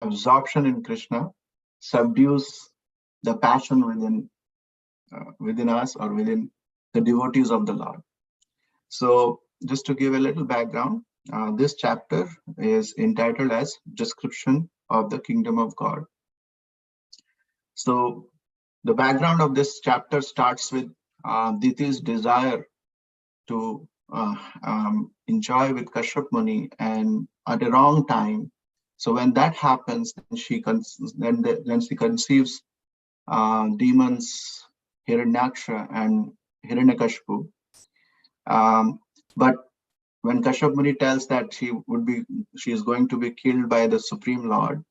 absorption in Krishna subdues the passion within us or within the devotees of the Lord. So just to give a little background, this chapter is entitled as Description of the Kingdom of God. So the background of this chapter starts with Diti's desire to enjoy with Kashyap Muni, and at a wrong time. So when that happens, then she conceives demons Hiranyaksha and Hiranyakashipu. But when Kashyap Muni tells that she is going to be killed by the Supreme Lord,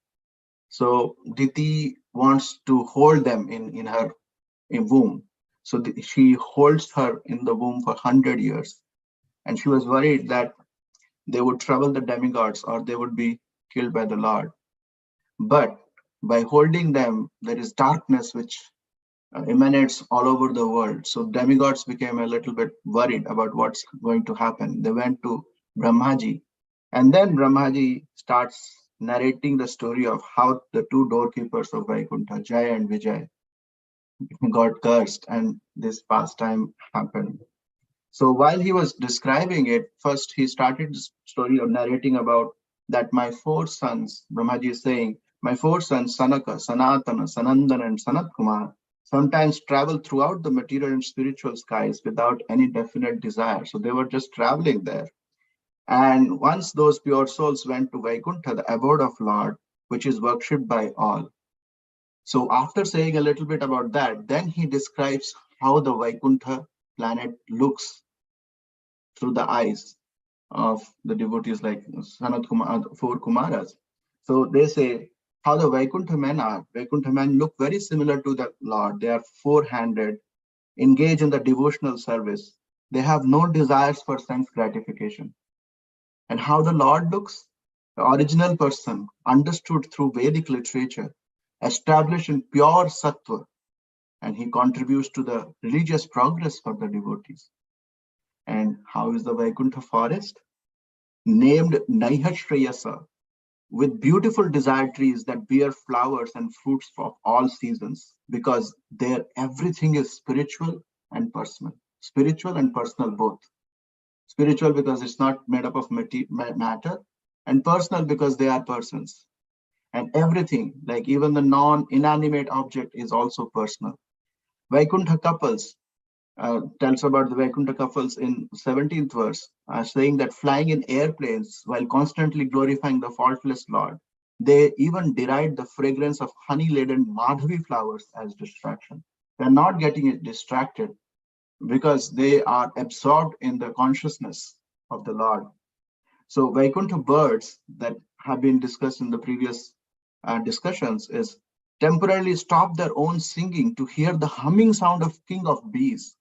so Diti wants to hold them in her womb. So she holds her in the womb for 100 years. And she was worried that they would trouble the demigods or they would be killed by the Lord. But by holding them, there is darkness which emanates all over the world. So demigods became a little bit worried about what's going to happen. They went to Brahmaji. And then Brahmaji starts narrating the story of how the two doorkeepers of Vaikuntha, Jaya and Vijay, got cursed and this pastime happened. So while he was describing it, first he started the story of narrating about that my four sons, Brahmaji is saying, my four sons, Sanaka, Sanatana, Sanandana, and Sanat Kumar, sometimes travel throughout the material and spiritual skies without any definite desire. So they were just traveling there. And once those pure souls went to Vaikuntha, the abode of Lord, which is worshipped by all. So after saying a little bit about that, then he describes how the Vaikuntha planet looks through the eyes of the devotees like Sanat Kumar, four Kumaras. So they say how the Vaikuntha men are. Vaikuntha men look very similar to the Lord. They are four-handed, engage in the devotional service. They have no desires for sense gratification. And how the Lord looks, the original person, understood through Vedic literature, established in pure sattva, and he contributes to the religious progress for the devotees. And how is the Vaikuntha forest? Named Naihashreyasa, with beautiful desire trees that bear flowers and fruits of all seasons, because there everything is spiritual and personal. Spiritual and personal both. Spiritual because it's not made up of matter, and personal because they are persons. And everything, like even the non-inanimate object, is also personal. Vaikuntha couples tells about the Vaikuntha couples in 17th verse, saying that flying in airplanes while constantly glorifying the faultless Lord, they even deride the fragrance of honey-laden Madhavi flowers as distraction. They're not getting distracted because they are absorbed in the consciousness of the Lord. So Vaikuntha birds that have been discussed in the previous discussions is temporarily stop their own singing to hear the humming sound of king of bees.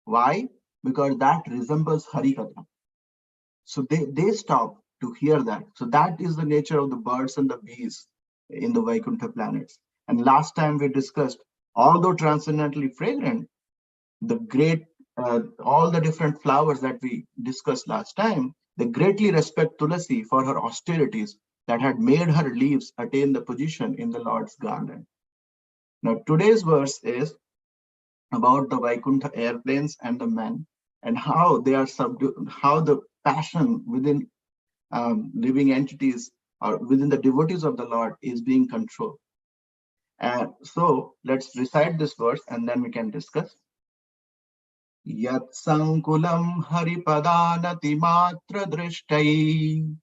Why? Because that resembles Harikatha. So they stop to hear that. So that is the nature of the birds and the bees in the Vaikuntha planets. And last time we discussed, although transcendently fragrant, the great, all the different flowers that we discussed last time, they greatly respect Tulasi for her austerities that had made her leaves attain the position in the Lord's garden. Now today's verse is about the Vaikuntha airplanes and the men, and how they are subdued, how the passion within living entities or within the devotees of the Lord is being controlled. And so let's recite this verse and then we can discuss. Yat sankulam haripadanati matra drishtai.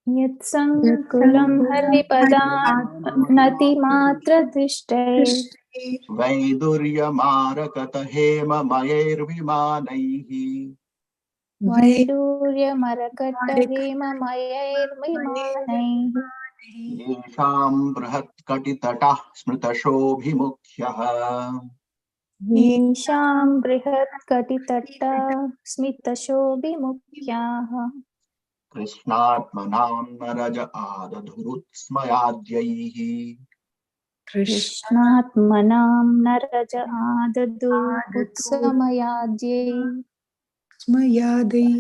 Yat sankulam haripadanati matra drishtai. Vaidurya marakata hema mayer vimanaihi. Vaidurya marakata hema mayer vimanaihi. Yesham brahat katitata smritashobhimukhyah. Yesham brihat katitata smitashobhimukhyah. Krishnatmanam naraja adadhurutsmayadhyaihi. Krishnatmanam naraja adadu utsamayadye. Smayadai.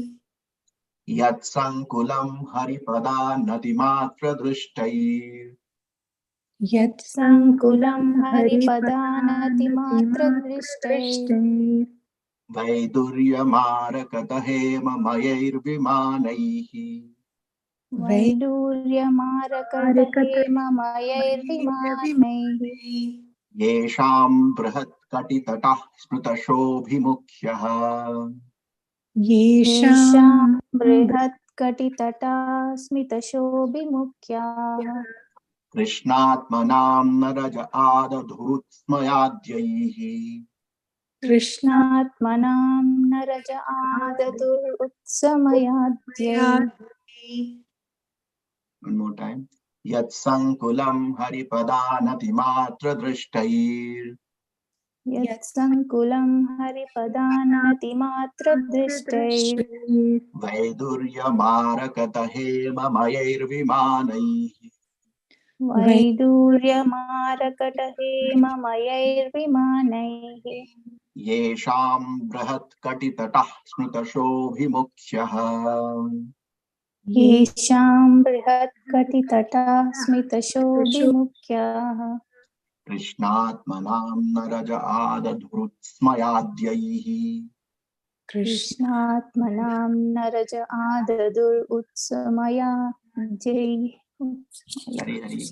Yat sankulam haripada drishtai. Yat Sankulam haripadanatimatradrishtai. haripadanatimatradrishtai. Vaidurya marakata hema mayir vimanaihi. वैडूर्यमारकटहेममयैर्विमानैः Yesham brahat katitata smritashobhimukhyaha. येषां Yesham बृहत्कटितटा स्मितशोभिमुख्याः Krishnatmanam naraja adadhurutsmayadhyaihi. कृष्णात्मनां Naraj आददुरुत्समयाद्यै One more time. Yat sankulam haripadanati drishtair. यत्सङ्कुलं हरिपदानतिमात्रदृष्टैः Vaidurya marakata hema mayir vimanaihi. वैडूर्यमारकटहेममयैर्विमानैः Yesham brahat katitata smritashobhimukhyaha. येषां बृहत्कटितटा स्मितशोभिमुख्याः Krishnatmanam naraja adadhurutsmayadhyaihi. कृष्णात्मनां Naraj आददुरुत्समया जैः Hari Hari.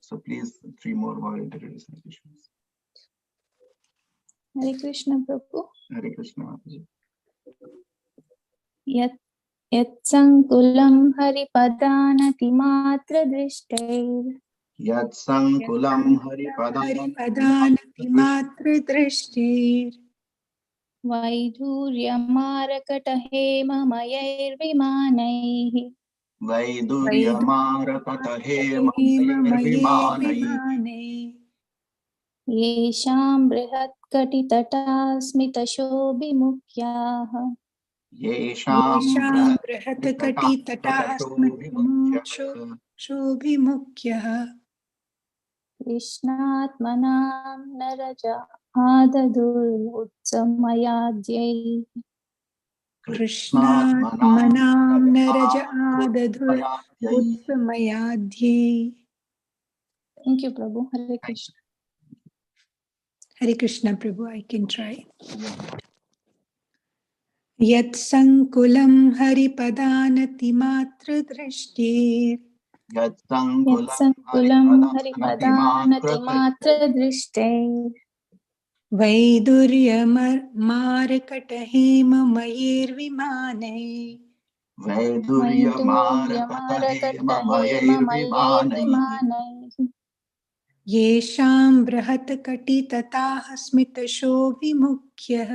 So please, 3 more voluntary recitations. Hare Krishna Prabhu Hare Krishna. यत् यत्सङ्कुलं हरिपदानतिमात्रदृष्टैः Yat sankulam haripadanatimatradrishtai. वैधूर्यमारकटहेममयैर्विमानैः Vaidurya marakata hema mayir vimanaihi. Vaiduryamayirvimanai. येषां बृहत्कटितटा स्मितशोभिमुख्याः Yesham Yesham brahat brihatakati katitata tataha smritashobhimukhyaha. shobhimukhyaha. कृष्णात्मनां Naraj आददुरुत्समयाद्यै Krishnatmanam Krishnatmanam naraja naraja adadhur adadhurutsmayadhyaihi. utsamayadhye. Thank you, Prabhu. Hare Thank Krishna. Hare Krishna Prabhu, I can try. you. Yat sankulam haripadanatimatradrishtir. Yat sankulam यत्सङ्कुलं haripadanati हरिपदानतिमात्रदृष्टैः वैदुर्यमारकटहेममयैर्विमानैः Vaidurya marakata hema mayir vimanaihi. वैडूर्यमारकटहेममयैर्विमानैः येषां बृहत्कटितटाः स्मितशोभिमुख्यः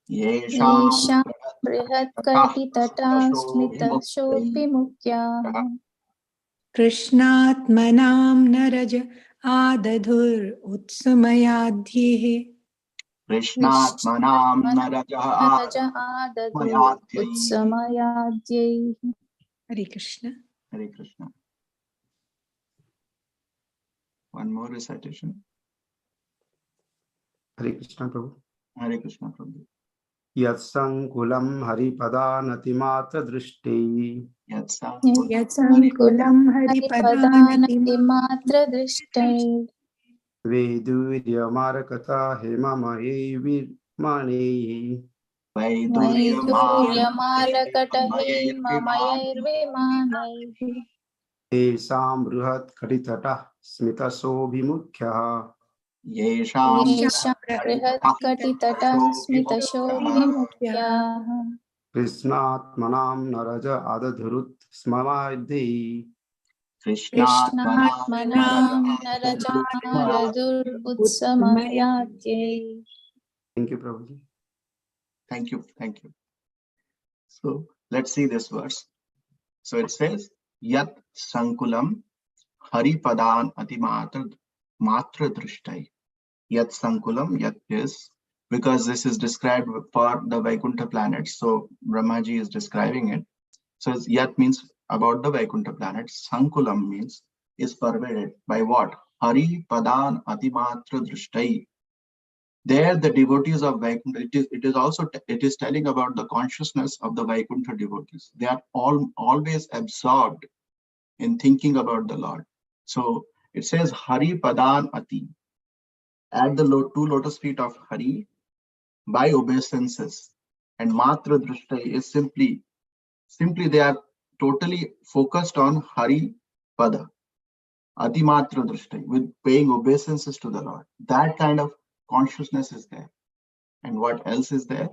Yesham येषां brahat बृहत्कटितटा smritashobhimukhyaha. स्मितशोभिमुख्याः कृष्णात्मनां Naraj आदधुर् उत्समयाद्येः Krishnatmanam Naraj naraja adadhurutsmayadhyaihi. आददुरुत्समयाद्यैः हरे Krishna Hare Krishna. One more recitation. Hare Krishna Prabhu. Hare Krishna Prabhu. Yatsankulam haripadanatimatva drishti Yat sankulam यत्सङ्कुलं हरिपदानतिमात्रदृष्टैः veduryamarkata hemamaye virmane Vaidurya वैदूर्यमारकटहेममयैर्विमानैः esam bruhat karitata smita sobhimukhyah Yesham येषां बृहत्कटितटः विमुख्यः स्मितशोभिमुख्याः krishnatmanam naraja adadhurut smamadhi Krishnatmanam कृष्णात्मनां उत्समयाद्यैः नरजादुरुत्समयाद्यै Thank you Prabhuji. Thank you. Thank you. So let's see this verse. So it says, Yat sankulam haripadan matra drishtai. Yat sankulam, yat is, because this is described for the Vaikuntha planets. So Brahmaji is describing it. So yat means about the Vaikuntha planets. Sankulam means is pervaded by what? Hari padan atimatra drishtai. There, the devotees of Vaikuntha, it is telling about the consciousness of the Vaikuntha devotees. They are always absorbed in thinking about the Lord. So it says Hari Padan Ati, at the two lotus feet of Hari, by obeisances. And Matra Drishta is simply they are totally focused on Hari Pada, Ati Matra Drishta, with paying obeisances to the Lord. That kind of consciousness is there. And what else is there?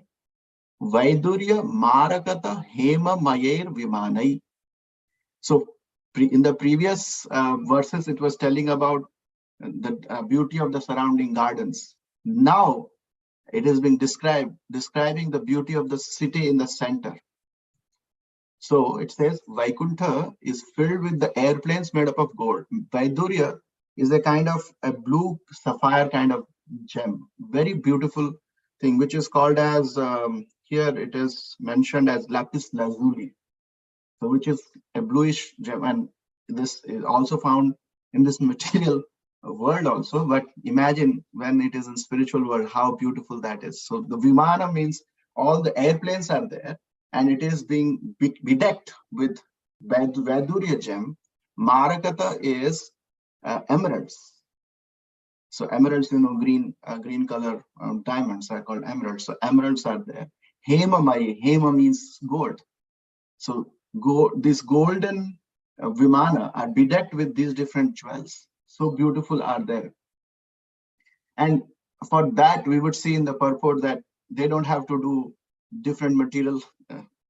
Vaidurya Marakata Hema Mayer Vimanai. So in the previous verses, it was telling about the beauty of the surrounding gardens. Now it is being describing the beauty of the city in the center. So it says Vaikuntha is filled with the airplanes made up of gold. Vaidurya is a kind of a blue sapphire kind of gem, very beautiful thing, which is called as, here it is mentioned as lapis lazuli, so which is a bluish gem, and this is also found in this material world also, but imagine when it is in spiritual world, how beautiful that is. So the Vimana means all the airplanes are there, and it is being bedecked with Vaidurya gem. Marakata is emeralds. So emeralds, green color diamonds are called emeralds. So emeralds are there. Hema Mai, Hema means gold. So these golden Vimana are bedecked with these different jewels. So beautiful are there. And for that, we would see in the purport that they don't have to do different material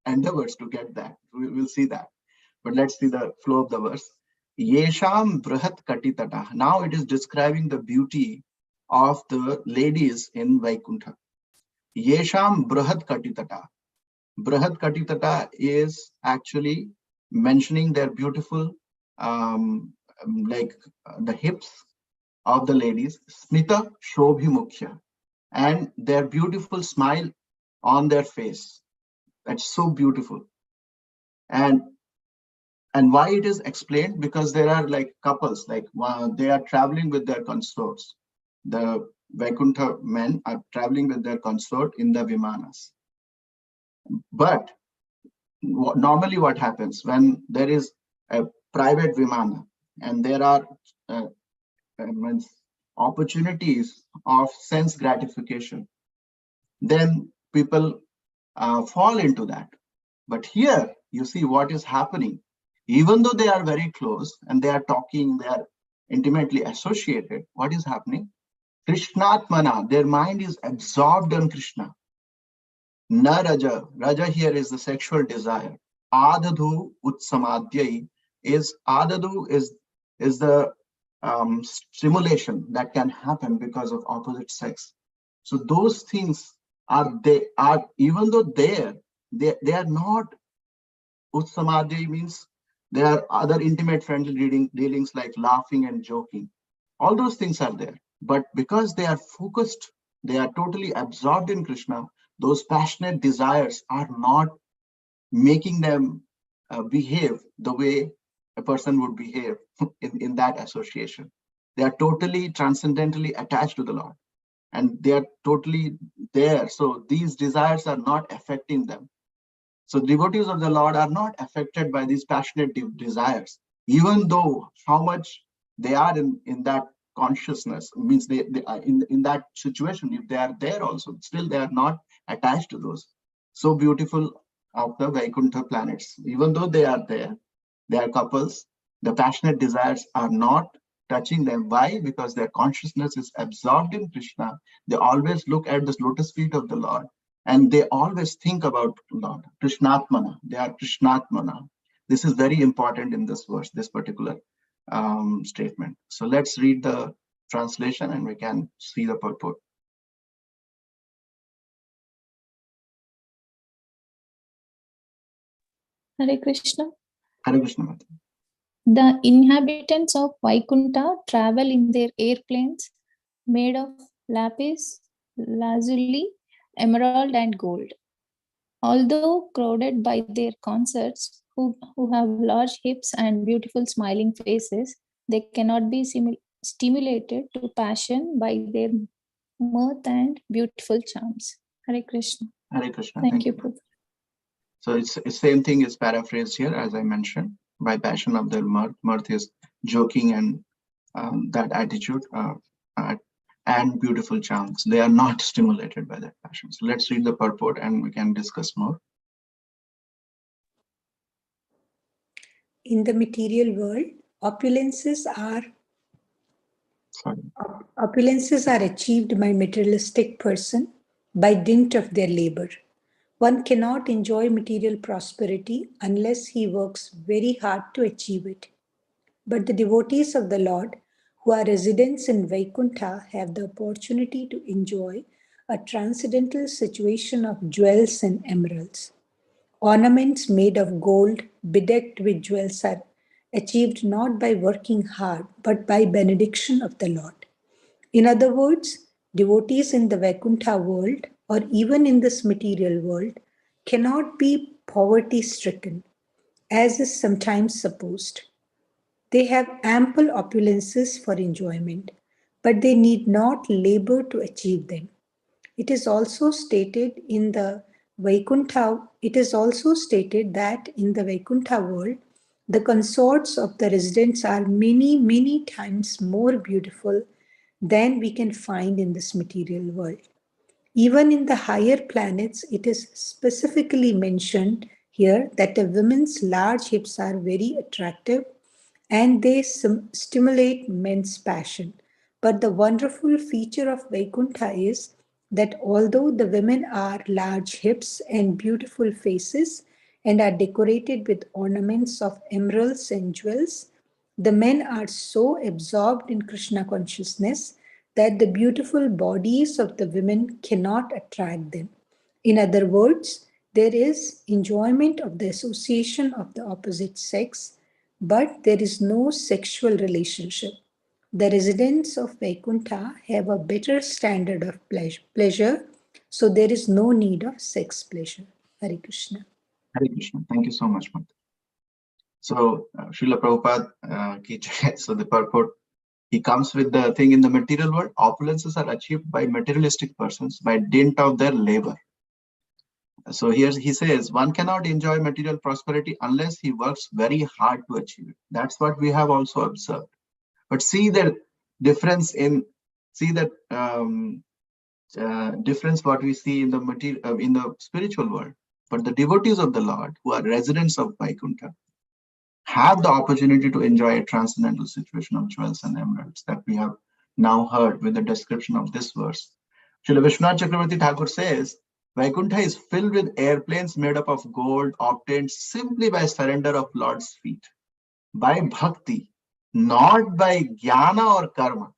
endeavors to get that. We'll see that. But let's see the flow of the verse. Yesham Brahat Katitata. Now it is describing the beauty of the ladies in Vaikuntha. Yesham Brahat Katitata. Brahat Katitata is actually mentioning their beautiful, like the hips of the ladies, Smita Shobhi Mukhya, and their beautiful smile on their face. That's so beautiful. And why it is explained? Because there are like couples, like they are traveling with their consorts. The Vaikuntha men are traveling with their consort in the Vimanas. But normally what happens when there is a private Vimana and there are opportunities of sense gratification, then people fall into that. But here you see what is happening. Even though they are very close and they are talking, they are intimately associated, what is happening? Krishnatmana, their mind is absorbed on Krishna. Na Raja, Raja here is the sexual desire. Adadhu Utsamadhyai is the stimulation that can happen because of opposite sex. So those things are even though they are not Utsamadhyai, means there are other intimate friendly dealings like laughing and joking. All those things are there. But because they are focused, they are totally absorbed in Krishna, those passionate desires are not making them behave the way a person would behave in that association. They are totally transcendentally attached to the Lord, and they are totally there. So these desires are not affecting them. So devotees of the Lord are not affected by these passionate desires, even though how much they are in that consciousness, means they are in that situation. If they are there also, still they are not attached to those. So beautiful of the Vaikuntha planets. Even though they are there, they are couples, the passionate desires are not touching them. Why? Because their consciousness is absorbed in Krishna. They always look at the lotus feet of the Lord, and they always think about Lord. Krishnatmana, they are Krishnatmana. This is very important in this verse, this particular statement. So let's read the translation and we can see the purport. Hare Krishna. Hare Krishna Mata. The inhabitants of Vaikuntha travel in their airplanes made of lapis, lazuli, emerald, and gold. Although crowded by their consorts, who have large hips and beautiful smiling faces, they cannot be stimulated to passion by their mirth, and beautiful charms. Hare Krishna. Hare Krishna. Thank you, Prabhu. So it's the same thing is paraphrased here, as I mentioned. By passion of their mirth, mirth is joking and that attitude and beautiful charms. They are not stimulated by that passion. So let's read the purport and we can discuss more. In the material world, opulences are achieved by materialistic person by dint of their labor. One cannot enjoy material prosperity unless he works very hard to achieve it. But the devotees of the Lord who are residents in Vaikuntha have the opportunity to enjoy a transcendental situation of jewels and emeralds. Ornaments made of gold bedecked with jewels are achieved not by working hard but by benediction of the Lord. In other words, devotees in the Vaikuntha world or even in this material world cannot be poverty stricken, as is sometimes supposed. They have ample opulences for enjoyment, but they need not labor to achieve them. It is also stated in the Vaikuntha, it is also stated that in the Vaikuntha world, the consorts of the residents are many, many times more beautiful than we can find in this material world. Even in the higher planets, it is specifically mentioned here that a woman's large hips are very attractive and they stimulate men's passion. But the wonderful feature of Vaikuntha is that although the women are large hips and beautiful faces and are decorated with ornaments of emeralds and jewels, the men are so absorbed in Krishna consciousness that the beautiful bodies of the women cannot attract them. In other words, there is enjoyment of the association of the opposite sex, but there is no sexual relationship. The residents of Vaikuntha have a better standard of pleasure, so there is no need of sex pleasure. Hare Krishna. Hare Krishna. Thank you so much, Mata. So Srila Prabhupada, so the purport, he comes with the thing in the material world. Opulences are achieved by materialistic persons by dint of their labor. So here he says, one cannot enjoy material prosperity unless he works very hard to achieve it. That's what we have also observed. But see the difference difference what we see in the material in the spiritual world. But the devotees of the Lord who are residents of Vaikuntha have the opportunity to enjoy a transcendental situation of jewels and emeralds that we have now heard with the description of this verse. Srila Vishwanath Chakravarti Thakur says, Vaikuntha is filled with airplanes made up of gold obtained simply by surrender of Lord's feet, by bhakti, not by jnana or karma.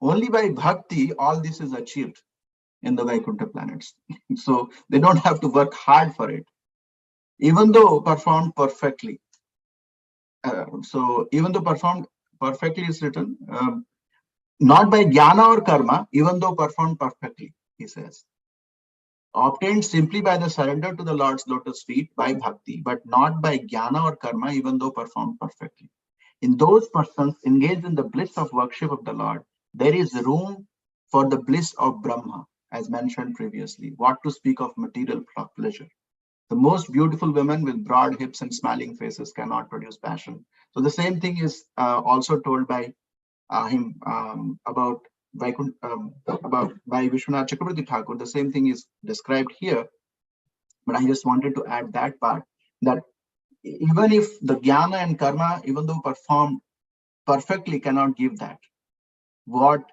Only by bhakti, all this is achieved in the Vaikuntha planets. So they don't have to work hard for it, even though performed perfectly. So even though performed perfectly is written, not by jnana or karma, even though performed perfectly, he says. Obtained simply by the surrender to the Lord's lotus feet by bhakti, but not by jnana or karma, even though performed perfectly. In those persons engaged in the bliss of worship of the Lord, there is room for the bliss of Brahma, as mentioned previously. What to speak of material pleasure? The most beautiful women with broad hips and smiling faces cannot produce passion. So the same thing is also told by him about Vaikuntha, by Vishwanath Chakravarti Thakur. The same thing is described here, but I just wanted to add that part, that even if the jnana and karma, even though performed perfectly, cannot give that. What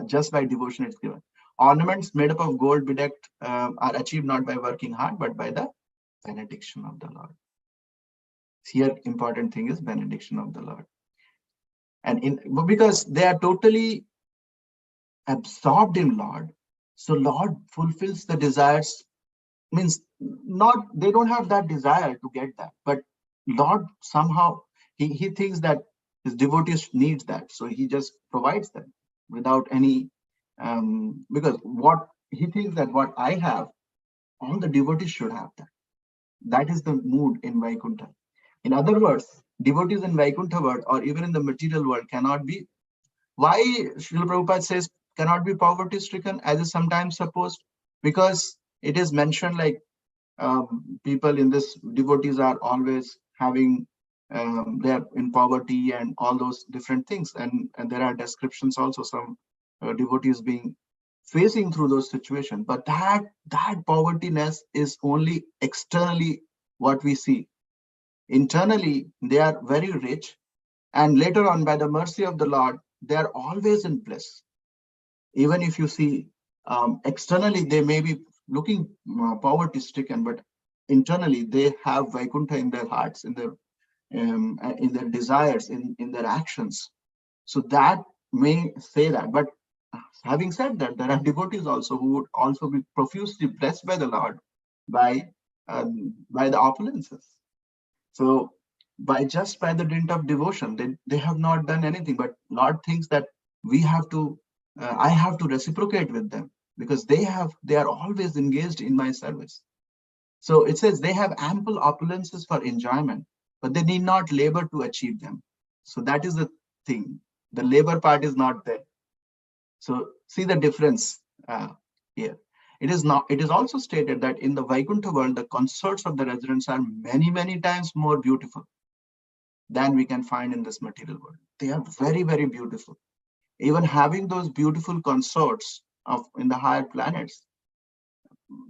just by devotion is given. Ornaments made up of gold bedecked are achieved not by working hard, but by the benediction of the Lord. Here, important thing is benediction of the Lord. And because they are totally absorbed in Lord, so Lord fulfills the desires. Means not they don't have that desire to get that, but Lord somehow he thinks that his devotees needs that, so he just provides them without any because what he thinks that what I have, all the devotees should have that. That is the mood in Vaikuntha. In other words, devotees in Vaikuntha world or even in the material world cannot be. Why Srila Prabhupada says cannot be poverty stricken as is sometimes supposed, because it is mentioned like people in this devotees are always having they're in poverty and all those different things, and there are descriptions also some devotees being facing through those situations, but that povertyness is only externally what we see. Internally they are very rich, and later on by the mercy of the Lord they are always in bliss. Even if you see externally they may be looking poverty stricken, but internally they have Vaikuntha in their hearts, in their desires, in their actions. So that may say that. But having said that, there are devotees also who would also be profusely blessed by the Lord by the opulences. So by the dint of devotion, they have not done anything, but Lord thinks that we have to I have to reciprocate with them, because they are always engaged in my service. So it says they have ample opulences for enjoyment, but they need not labor to achieve them. So that is the thing. The labor part is not there. So see the difference here. It is not. It is also stated that in the Vaikuntha world, the consorts of the residents are many, many times more beautiful than we can find in this material world. They are very, very beautiful. Even having those beautiful consorts in the higher planets,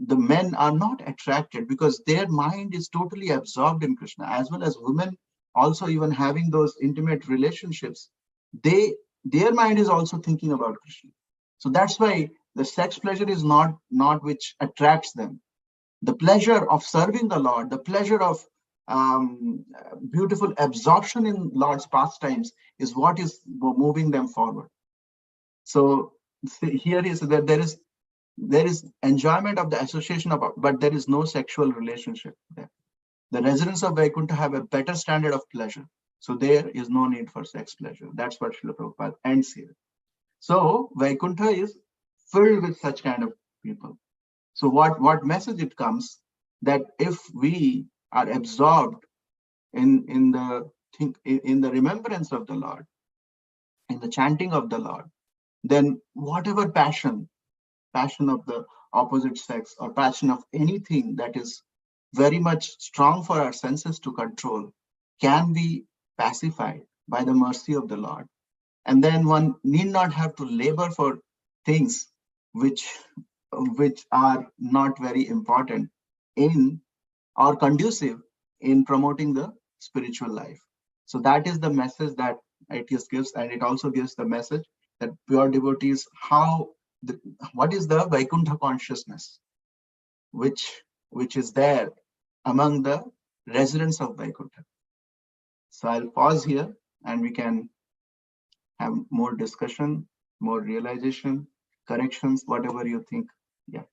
the men are not attracted because their mind is totally absorbed in Krishna, as well as women also. Even having those intimate relationships, their mind is also thinking about Krishna. So that's why the sex pleasure is not which attracts them. The pleasure of serving the Lord, the pleasure of beautiful absorption in Lord's pastimes is what is moving them forward. So here is that there is enjoyment of the association of, but there is no sexual relationship there. The residents of Vaikuntha have a better standard of pleasure, so there is no need for sex pleasure. That's what Srila Prabhupada ends here. So Vaikuntha is filled with such kind of people. So what message it comes, that if we are absorbed in the remembrance of the Lord, in the chanting of the Lord, then whatever passion of the opposite sex, or passion of anything that is very much strong for our senses to control, can be pacified by the mercy of the Lord. And then one need not have to labor for things which are not very important in or conducive in promoting the spiritual life. So that is the message that it gives, and it also gives the message that pure devotees, what is the Vaikuntha consciousness which is there among the residents of Vaikuntha. So I'll pause here and we can have more discussion, more realization, corrections, whatever you think. Yeah.